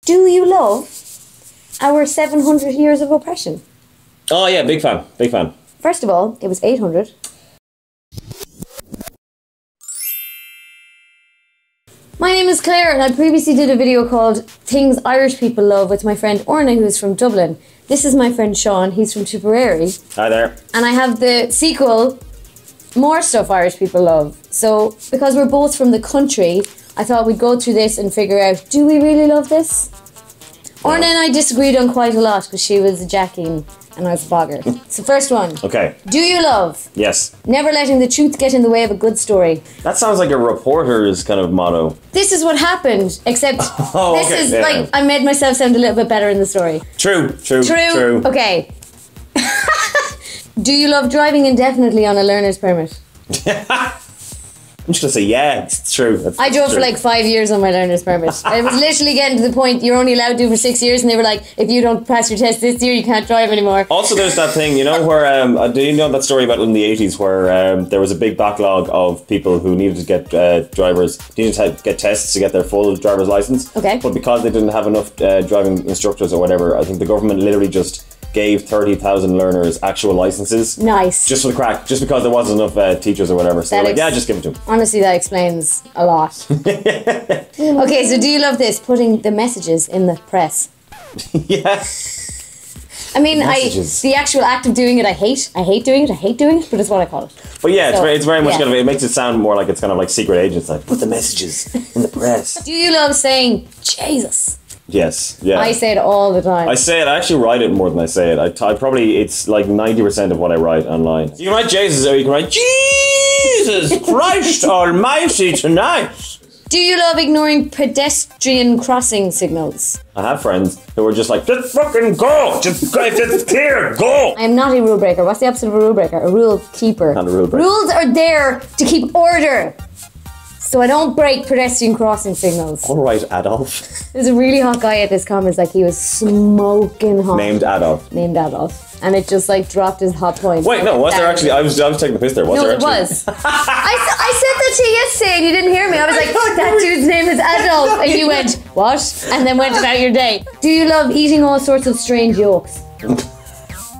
Do you love our 700 years of oppression? Oh yeah, big fan, big fan. First of all, it was 800. My name is Claire and I previously did a video called Things Irish People Love with my friend Orna, who's from Dublin. This is my friend Seán, he's from Tipperary. Hi there. And I have the sequel, More Stuff Irish People Love. So, because we're both from the country, I thought we'd go through this and figure out, do we really love this? Orna and I disagreed on quite a lot because she was a Jackie and I was a bogger. So first one. Okay. Do you love? Yes. Never letting the truth get in the way of a good story. That sounds like a reporter's kind of motto. This is what happened, except this is like, I made myself sound a little bit better in the story. True. Okay. Do you love driving indefinitely on a learner's permit? I'm just gonna say yeah, it's true. I drove for like 5 years on my learner's permit. I was literally getting to the point you're only allowed to do for 6 years, and they were like, if you don't pass your test this year, you can't drive anymore. Also, there's that thing, you know, where do you know that story about in the 80s where there was a big backlog of people who needed to get needed to get tests to get their full driver's license. Okay. But because they didn't have enough driving instructors or whatever, I think the government literally just gave 30,000 learners actual licenses. Nice. Just for the crack, just because there wasn't enough teachers or whatever. So like, yeah, just give it to them. Honestly, that explains a lot. Okay, so do you love this? Putting the messages in the press. Yeah. I mean, the actual act of doing it, I hate doing it, but it's what I call it. But yeah, it's very much kind of, it makes it sound more like it's kind of like secret agents, like, put the messages in the press. Do you love saying, Jesus? Yes, yeah. I say it all the time. I say it, I actually write it more than I say it. I probably, it's like 90% of what I write online. You can write Jesus or you can write Jesus Christ Almighty tonight. Do you love ignoring pedestrian crossing signals? I have friends who are just like, just fucking go! Just it's clear, go! I am not a rule breaker. What's the opposite of a rule breaker? A rule keeper. Not a rule breaker. Rules are there to keep order. So I don't break pedestrian crossing signals. All right, Adolf. There's a really hot guy at this comments, like he was smoking hot. Named Adolf. And it just like dropped his hot point. Wait, no, was there actually? I was taking the piss there. Was there actually? No, it was. I said that to you yesterday and you didn't hear me. I was like, that dude's name is Adolf. And you went, what? And then went about your day. Do you love eating all sorts of strange yolks?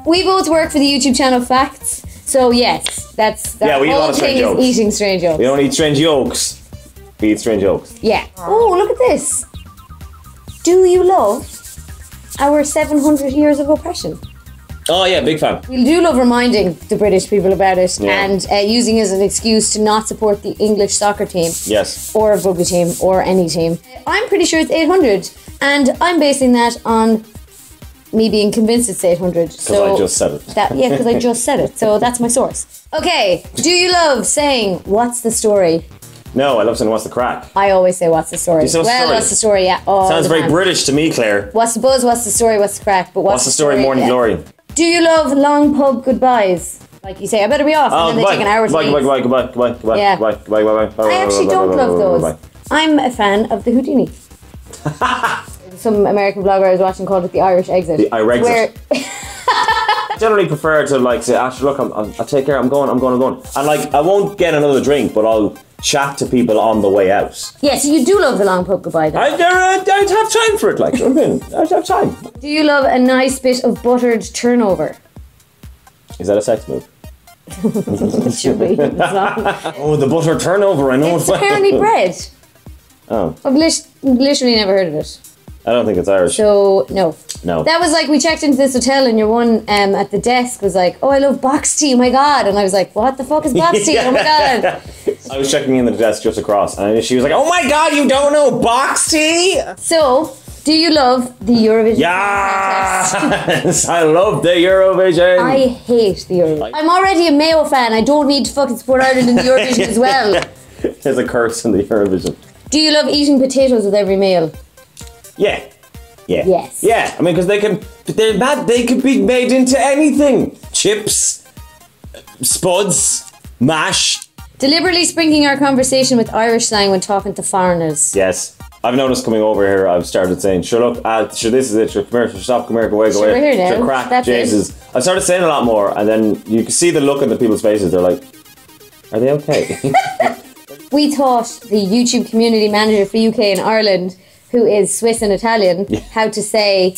We both work for the YouTube channel Facts. So yes, that's the whole thing is eating strange yolks. We don't eat strange yolks. We eat strange yolks. Yeah. Oh, look at this. Do you love our 700 years of oppression? Oh yeah, big fan. We do love reminding the British people about it and using it as an excuse to not support the English soccer team. Yes. Or a rugby team or any team. I'm pretty sure it's 800 and I'm basing that on me being convinced it's 800. Because I just said it. Yeah, because I just said it. So that's my source. Okay, do you love saying, what's the story? No, I love saying, what's the crack? I always say, what's the story? You say, what's the story? Yeah. Sounds very British to me, Claire. What's the buzz, what's the story, what's the crack? But what's the story, morning glory? Do you love long pub goodbyes? Like you say, I better be off, and then they take an hour to leave. Goodbye. I actually don't love those. I'm a fan of the Houdini. Some American blogger I was watching called it the Irish exit. The Irish exit. I generally prefer to like say, actually, look, I'll take care, I'm going. And like, I won't get another drink, but I'll chat to people on the way out. Yeah, so you do love the long pub goodbye then? I don't have time for it, like, I mean, I don't have time. Do you love a nice bit of buttered turnover? Is that a sex move? It should be. It's not. Oh, the buttered turnover, I know it's apparently bread. Oh. I've literally never heard of it. I don't think it's Irish. So, no. No. That was like, we checked into this hotel and your one at the desk was like, oh, I love box tea, oh my god. And I was like, what the fuck is box tea, oh my god. I was checking in the desk just across and she was like, oh my god, you don't know box tea? So, do you love the Eurovision? Yes! I love the Eurovision. I hate the Eurovision. I'm already a Mayo fan. I don't need to fucking support Ireland in the Eurovision as well. There's a curse in the Eurovision. Do you love eating potatoes with every meal? Yeah. Yes. Yeah, I mean, because they could be made into anything. Chips, spuds, mash. Deliberately sprinking our conversation with Irish slang when talking to foreigners. Yes. I've noticed coming over here, I've started saying, sure, look, sure, this is it, sure, come here, sure, stop, come here, go away, go away. We're here now. Sure, crack, that's Jesus. It. I've started saying a lot more, and then you can see the look on the people's faces, they're like, are they okay? We thought the YouTube community manager for UK and Ireland who is Swiss and Italian, how to say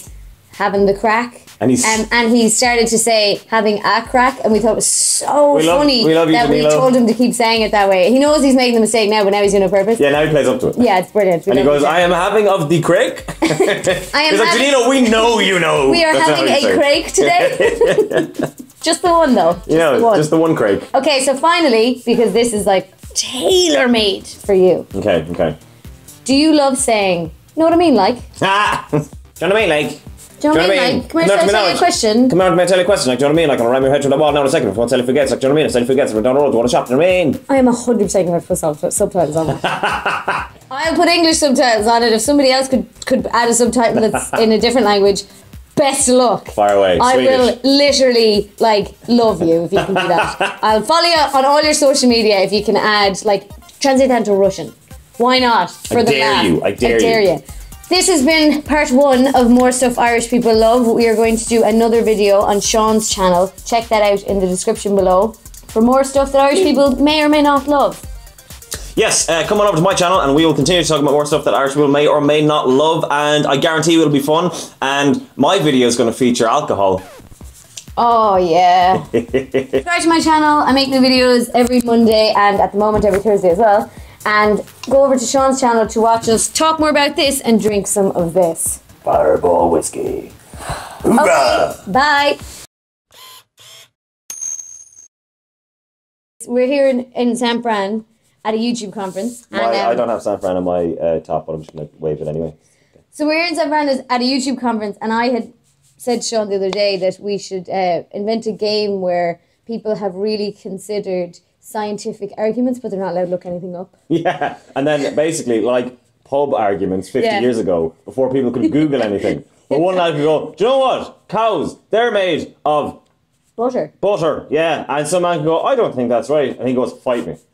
having the crack. And he started to say having a crack, and we thought it was so funny that we told him to keep saying it that way. He knows he's making the mistake now, but now he's doing it on purpose. Yeah, now he plays up to it. Yeah, it's brilliant. And he goes, I am having of the crack. He's like, Janino, we know you know. We are having a crack today. Just the one though. Just the one crack. Okay, so finally, because this is like tailor-made for you. Okay. Do you love saying, you know what I mean, like? Do you know what I mean, like? Do you know what I mean? Like, come here, tell you a question. Come on, may I tell you a question? Like, do you know what I mean? Like, I'm gonna ram your head through the wall now in a second. If I want to tell you forgets, like, do you know what I mean? If I tell you forgets, we're down the road, go on a shop, do you know what I mean? I am 100% going to put subtitles on it. I'll put English subtitles on it. If somebody else could add a subtitle that's in a different language, best of luck. Fire away. I will literally, like, love you if you can do that. I'll follow you on all your social media if you can add, like, translate that into Russian. Why not? I dare you. This has been part 1 of More Stuff Irish People Love. We are going to do another video on Seán's channel. Check that out in the description below for more stuff that Irish people may or may not love. Yes, come on over to my channel and we will continue to talk about more stuff that Irish people may or may not love, and I guarantee you it'll be fun, and my video is going to feature alcohol. Oh yeah. Subscribe to my channel. I make new videos every Monday and at the moment every Thursday as well. And go over to Seán's channel to watch us talk more about this and drink some of this. Fireball whiskey. Okay, bye. We're here in San Fran at a YouTube conference. And, I don't have San Fran on my top, but I'm just going to wave it anyway. So we're in San Fran at a YouTube conference, and I had said to Seán the other day that we should invent a game where people have really considered scientific arguments, but they're not allowed to look anything up. Yeah, and then basically like pub arguments 50 years ago, before people could Google anything. But one lad could go, do you know what? Cows, they're made of... Butter. Butter, yeah. And some man can go, I don't think that's right. And he goes, fight me.